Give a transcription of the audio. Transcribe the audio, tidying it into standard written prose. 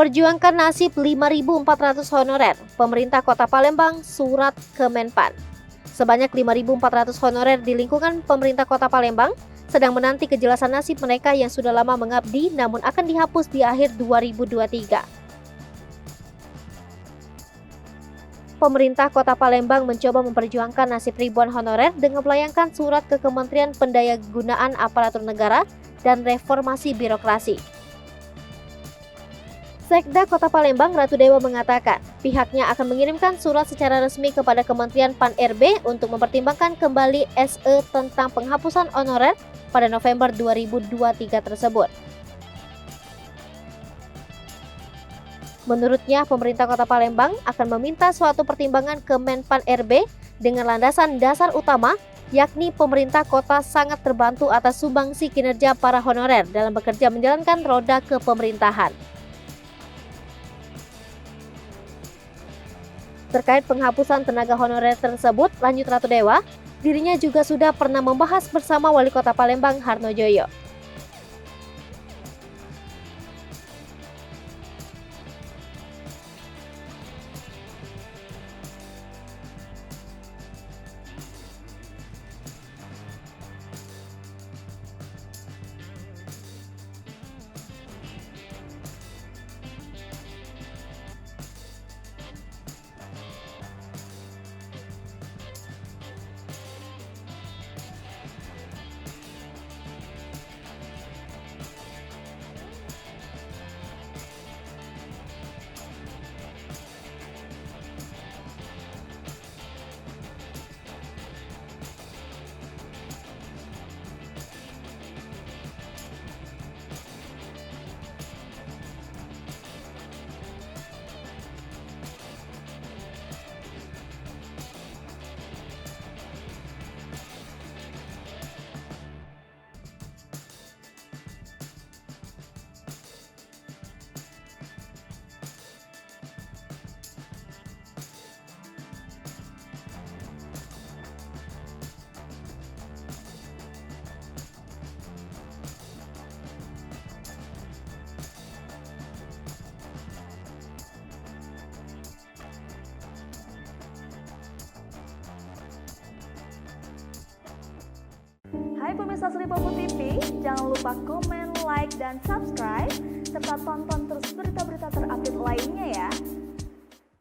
Perjuangkan nasib 5.400 honorer, pemerintah Kota Palembang surat ke Menpan. Sebanyak 5.400 honorer di lingkungan pemerintah Kota Palembang sedang menanti kejelasan nasib mereka yang sudah lama mengabdi namun akan dihapus di akhir 2023. Pemerintah Kota Palembang mencoba memperjuangkan nasib ribuan honorer dengan melayangkan surat ke Kementerian Pendayagunaan Aparatur Negara dan Reformasi Birokrasi. Sekda Kota Palembang Ratu Dewa mengatakan pihaknya akan mengirimkan surat secara resmi kepada Kementerian Pan-RB untuk mempertimbangkan kembali SE tentang penghapusan honorer pada November 2023 tersebut. Menurutnya, pemerintah Kota Palembang akan meminta suatu pertimbangan ke Menpan RB dengan landasan dasar utama, yakni pemerintah kota sangat terbantu atas sumbangsi kinerja para honorer dalam bekerja menjalankan roda kepemerintahan. Terkait penghapusan tenaga honorer tersebut, lanjut Ratu Dewa, dirinya juga sudah pernah membahas bersama Wali Kota Palembang Harnojoyo. Hai pemirsa Sri Popo TV, jangan lupa komen, like, dan subscribe, serta tonton terus berita-berita terupdate lainnya.